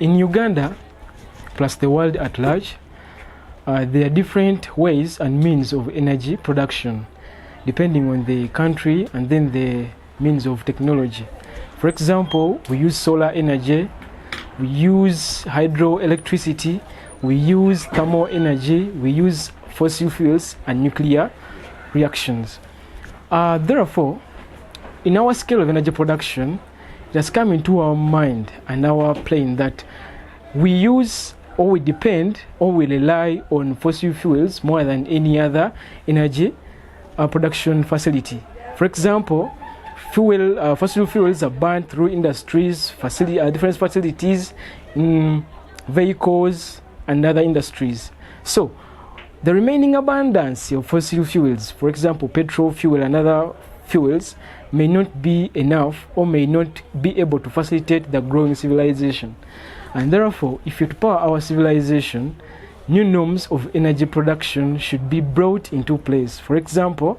In Uganda, plus the world at large, there are different ways and means of energy production, depending on the country and then the means of technology. For example, we use solar energy, we use hydroelectricity, we use thermal energy, we use fossil fuels and nuclear reactions. Therefore, in our scale of energy production, it has come into our mind and our plane that we use or we depend or we rely on fossil fuels more than any other energy production facility. For example, fossil fuels are burned through industries, different facilities, in vehicles and other industries. So the remaining abundance of fossil fuels, for example petrol fuel and other fuels, may not be enough or may not be able to facilitate the growing civilization. And therefore, if you power our civilization, new norms of energy production should be brought into place. For example,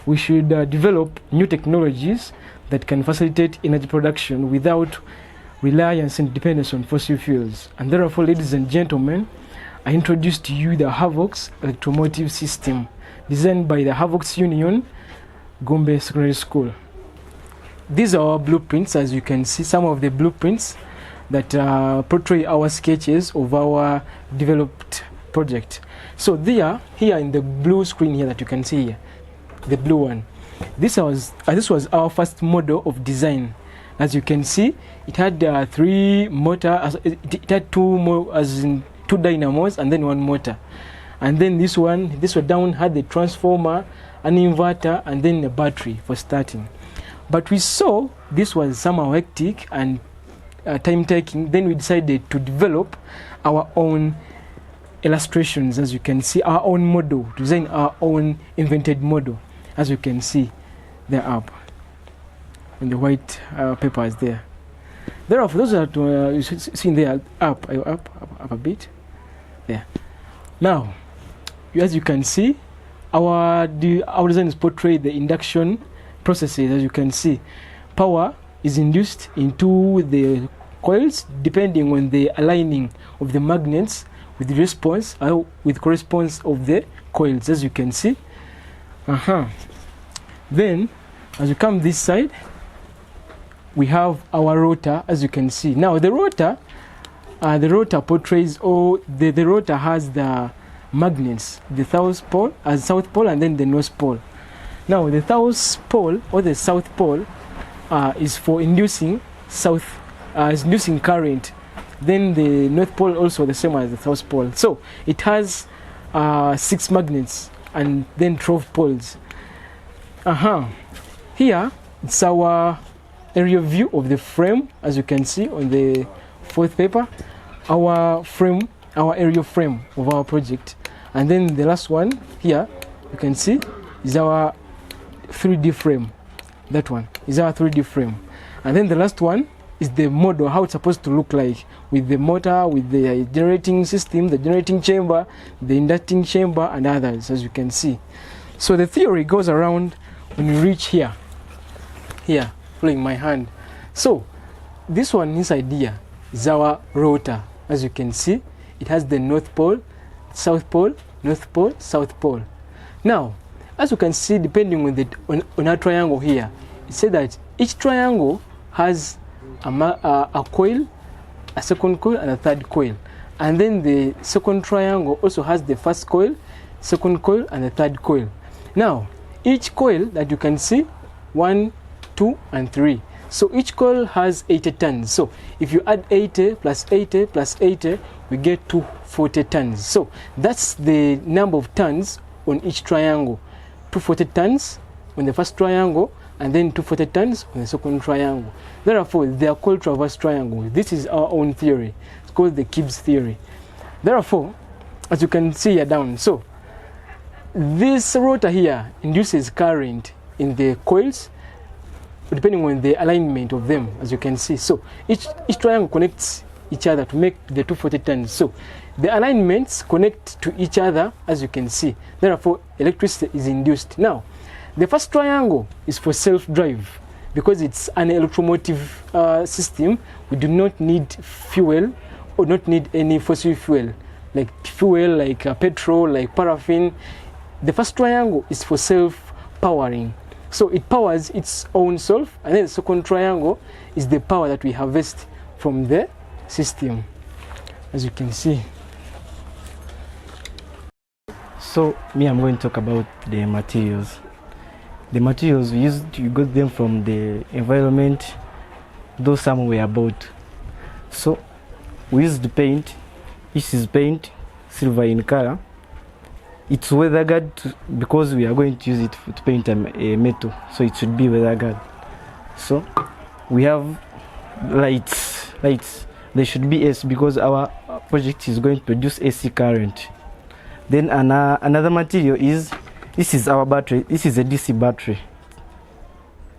we should develop new technologies that can facilitate energy production without reliance and dependence on fossil fuels. And therefore, ladies and gentlemen, I introduce to you the HAVOX electromotive system, designed by the HAVOX Union, Gombe Secondary School. These are our blueprints. As you can see, some of the blueprints that portray our sketches of our developed project. So here in the blue screen here that you can see here, the blue one, this was our first model of design. As you can see, it had three motors. It had two dynamos and then one motor. And then this one down had the transformer, an inverter, and then a battery for starting. But we saw this was somehow hectic and time taking. Then we decided to develop our own illustrations. As you can see, our own model, design our own invented model. As you can see, they're up in the white papers there. Therefore, those are you see there up a bit there. Now, as you can see, our designs portray the induction processes. As you can see, power is induced into the coils depending on the aligning of the magnets with the response with correspondence of the coils. As you can see, then as you come this side, we have our rotor. As you can see, now the rotor portrays, or the rotor has the magnets, the south pole and then the north pole. Now the south pole or the south pole is for inducing inducing current. Then the north pole also the same as the south pole. So it has 6 magnets and then 12 poles. Here it's our aerial view of the frame. As you can see on the 4th paper, our aerial frame of our project. And then the last one here, you can see, is our 3D frame. That one is our 3D frame. And then the last one is the model, how it's supposed to look like, with the motor, with the generating system, the generating chamber, the inducting chamber, and others, as you can see. So the theory goes around when you reach here, following my hand. So this one inside here is our rotor. As you can see, it has the north pole, south pole, north pole, south pole. Now, as you can see, depending on our triangle here, it said that each triangle has a coil, a second coil, and a third coil. And then the second triangle also has the first coil, second coil, and the third coil. Now, each coil that you can see, 1, 2, and 3. So each coil has 80 turns. So if you add 80 plus 80 plus 80, we get 240 turns. So that's the number of turns on each triangle. 240 turns on the first triangle, and then 240 turns on the second triangle. Therefore, they are called traverse triangles. This is our own theory. It's called the Gibbs theory. Therefore, as you can see here down, so this rotor here induces current in the coils depending on the alignment of them, as you can see. So each triangle connects each other to make the 240 turns. So the alignments connect to each other, as you can see. Therefore, electricity is induced. Now, the first triangle is for self-drive because it's an electromotive system. We do not need fuel or not need any fossil fuel like petrol, like paraffin. The first triangle is for self-powering, so it powers its own self, and then the second triangle is the power that we harvest from the system, as you can see. So I'm going to talk about the materials. The materials we used, you got them from the environment, though some were bought. So we used the paint. This is paint, silver in color. It's weather guard because we are going to use it to paint a metal, so it should be weather guard. So we have lights. They should be AC because our project is going to produce AC current. Then another material is, this is our battery. This is a DC battery.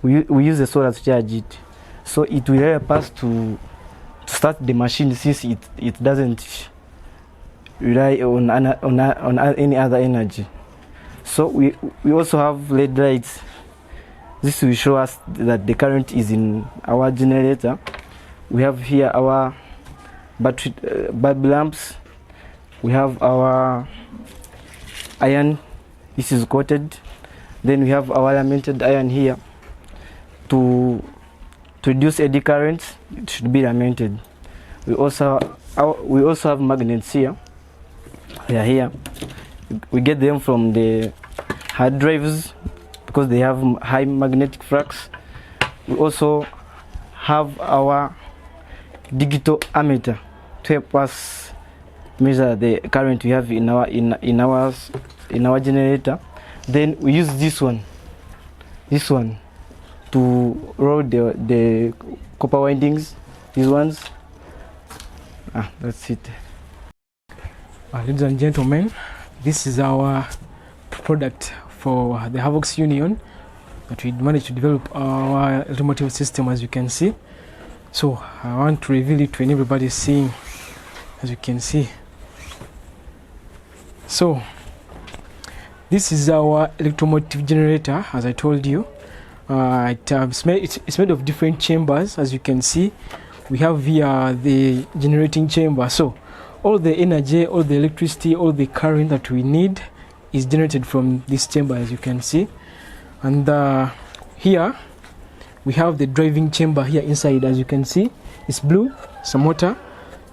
We use the solar to charge it, so it will help us to start the machine, since it doesn't rely on any other energy. So we also have LED lights. This will show us that the current is in our generator. We have here our battery bulb lamps. We have our iron. This is coated. Then we have our lamented iron here. To reduce eddy currents, it should be lamented. We also have magnets here. They are here. We get them from the hard drives because they have high magnetic flux. We also have our digital ammeter to help us measure the current we have in our generator. Then we use this one to roll the copper windings. These ones. That's it. Ladies and gentlemen, this is our product for the Havox Union that we managed to develop our automotive system, as you can see. So I want to reveal it when everybody is seeing, as you can see. So this is our electromotive generator, as I told you. It's made of different chambers, as you can see. We have here the generating chamber. So all the energy, all the electricity, all the current that we need is generated from this chamber, as you can see. And here we have the driving chamber here inside, as you can see. It's blue, some motor.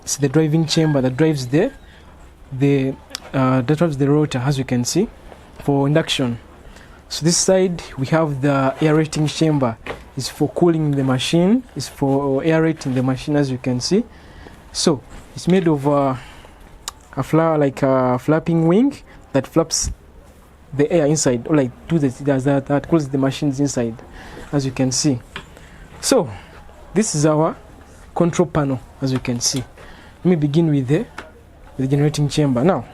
It's the driving chamber that drives that drives the rotor, as you can see, for induction. So this side we have the aerating chamber. It's for cooling the machine. It's for aerating the machine, as you can see. So it's made of a flapping wing that flaps the air inside, or like that cools the machines inside, as you can see. So this is our control panel, as you can see. Let me begin with the generating chamber. Now,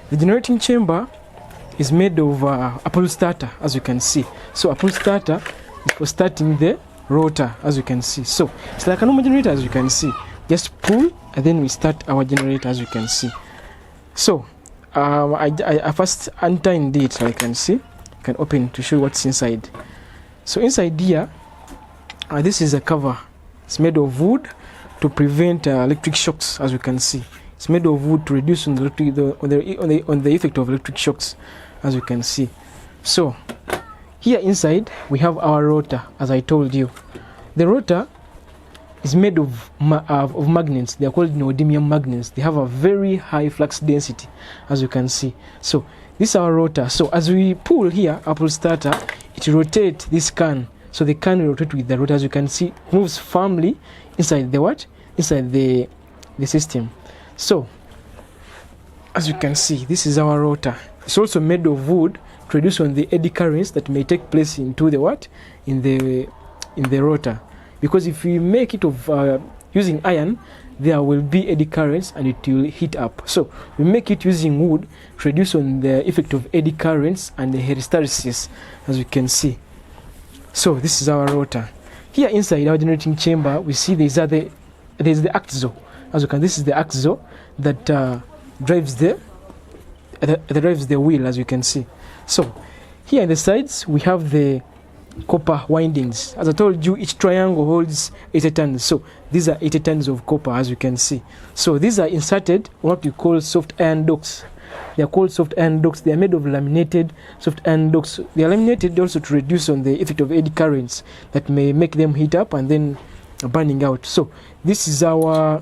the generating chamber is made of a pull starter, as you can see. So a pull starter is for starting the rotor, as you can see. So it's like a normal generator, as you can see. Just pull and then we start our generator, as you can see. So I first untied it, so you can see. You can open to show what's inside. So inside here, this is a cover. It's made of wood to prevent electric shocks, as you can see. It's made of wood to reduce on the effect of electric shocks, as you can see. So here inside we have our rotor, as I told you. The rotor is made of magnets. They are called neodymium magnets. They have a very high flux density, as you can see. So this is our rotor. So as we pull here, our pull starter, it rotates this can. So the can will rotate with the rotor, as you can see, moves firmly inside the what? Inside the system. So as you can see, this is our rotor. It's also made of wood to reduce on the eddy currents that may take place into the what? In the rotor. Because if we make it of using iron, there will be eddy currents and it will heat up. So we make it using wood to reduce on the effect of eddy currents and the hysteresis, as you can see. So this is our rotor. Here inside our generating chamber, we see there's the axle. As you can, this is the axle that drives the wheel, as you can see. So here in the sides we have the copper windings. As I told you, each triangle holds 80 tons. So these are 80 tons of copper, as you can see. So these are inserted what we call soft iron docks. They are called soft iron docks. They are made of laminated soft iron docks. They are laminated also to reduce on the effect of eddy currents that may make them heat up and then burning out. So this is our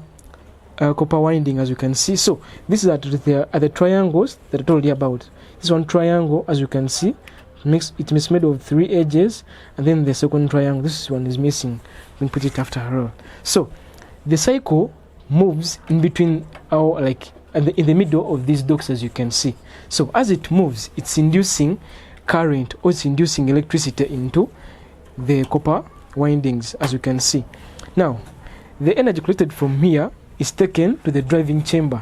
copper winding, as you can see. So this is at the triangles that I told you about. This one triangle, as you can see, it is made of 3 edges, and then the second triangle, this one is missing. We put it after all. So the cycle moves in between our in the middle of these docks, as you can see. So as it moves, it's inducing current, or it's inducing electricity into the copper windings, as you can see. Now the energy collected from here is taken to the driving chamber,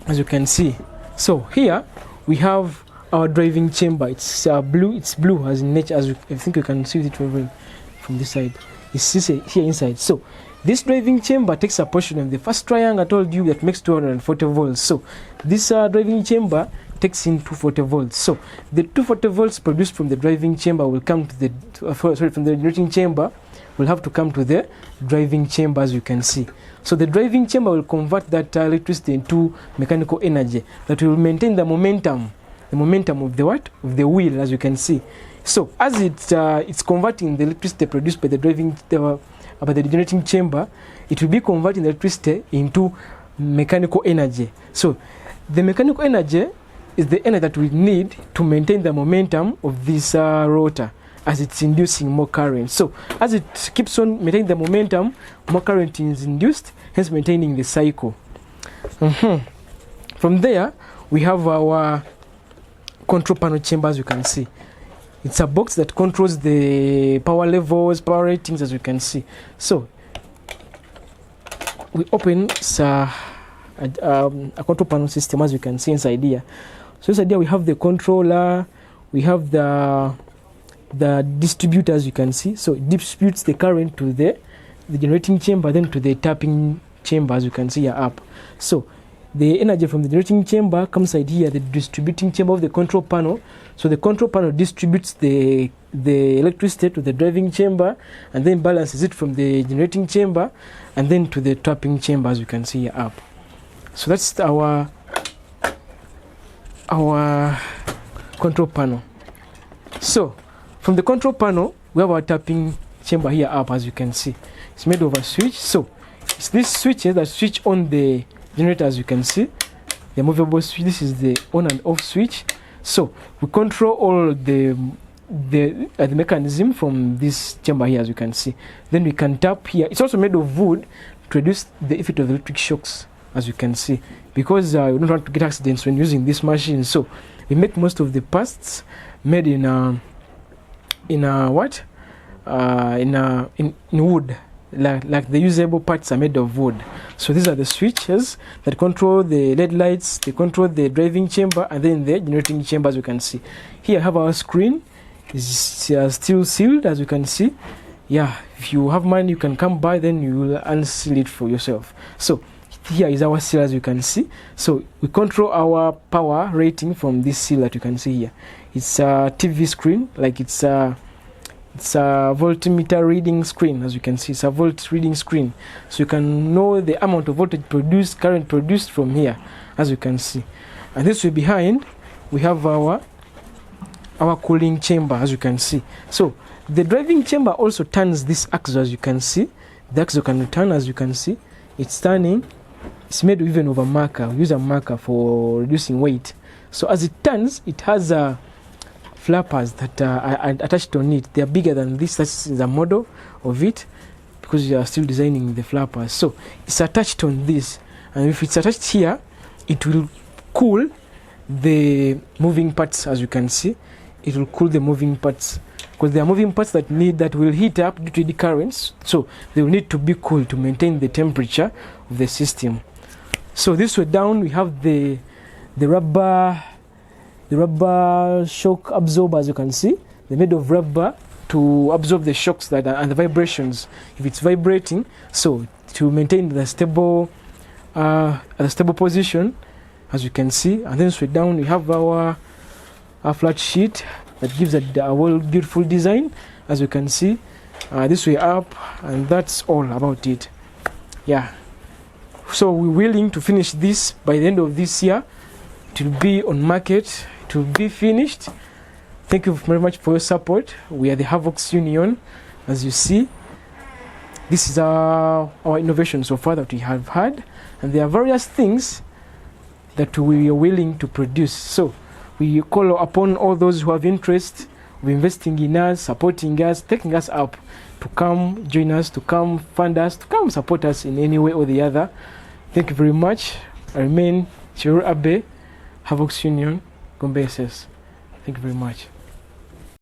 as you can see. So here we have our driving chamber. It's blue. It's blue as in nature, as I think you can see it from this side. It's here inside. So this driving chamber takes a portion of the first triangle I told you that makes 240 volts. So this driving chamber takes in 240 volts. So the 240 volts produced from the driving chamber will come to the from the generating chamber will have to come to the driving chamber, as you can see. So the driving chamber will convert that electricity into mechanical energy that will maintain the momentum of the what? Of the wheel, as you can see. So as it's converting the electricity produced by the generating chamber, it will be converting the electricity into mechanical energy. So the mechanical energy is the energy that we need to maintain the momentum of this rotor, as it's inducing more current. So as it keeps on maintaining the momentum, more current is induced, hence maintaining the cycle. From there, we have our control panel chamber, as you can see. It's a box that controls the power levels, power ratings, as you can see. So we open a control panel system, as you can see inside here. So inside here we have the controller, we have the distributor, as you can see. So it distributes the current to the generating chamber, then to the tapping chamber, as you can see here up. So the energy from the generating chamber comes inside here, the distributing chamber of the control panel. So the control panel distributes the electricity to the driving chamber and then balances it from the generating chamber and then to the tapping chamber, as you can see here up. So that's our control panel. So from the control panel, we have our tapping chamber here up, as you can see. It's made of a switch. So it's this switches that switch on the generator, as you can see. The movable switch, this is the on and off switch. So we control all the mechanism from this chamber here, as you can see. Then we can tap here. It's also made of wood to reduce the effect of electric shocks, as you can see, because we don't want to get accidents when using this machine. So we make most of the parts made in wood, like the usable parts are made of wood. So these are the switches that control the LED lights, they control the driving chamber and then the generating chamber, as you can see. Here I have our screen. It's still sealed, as you can see. Yeah, if you have money you can come by, then you will unseal it for yourself. So here is our seal, as you can see. So we control our power rating from this seal that you can see here. It's a TV screen, like it's a voltmeter reading screen, as you can see. It's a volt reading screen, so you can know the amount of voltage produced, current produced from here, as you can see. And this way behind we have our cooling chamber, as you can see. So the driving chamber also turns this axle, as you can see. The axle can turn, as you can see. It's turning. It's made even of a marker. We use a marker for reducing weight. So as it turns, it has flappers that are attached on it. They are bigger than this. That's the model of it, because you are still designing the flappers. So it's attached on this, and if it's attached here, it will cool the moving parts, as you can see. It will cool the moving parts, because there are moving parts that will heat up due to the currents, so they will need to be cooled to maintain the temperature of the system. So this way down we have the rubber shock absorber, as you can see. They're made of rubber to absorb the shocks and the vibrations if it's vibrating, so to maintain the stable position, as you can see. And then straight down we have our flat sheet that gives a well beautiful design, as you can see. This way up, and that's all about it. Yeah, so we're willing to finish this by the end of this year. It will be on market, it will be finished. Thank you very much for your support. We are the Havocs Union, as you see. This is our innovation so far that we have had, and there are various things that we are willing to produce. So we call upon all those who have interest of investing in us, supporting us, taking us up, to come join us, to come fund us, to come support us in any way or the other. Thank you very much. I remain Chiro Abe, Havocs Union, Gombe SS. Thank you very much.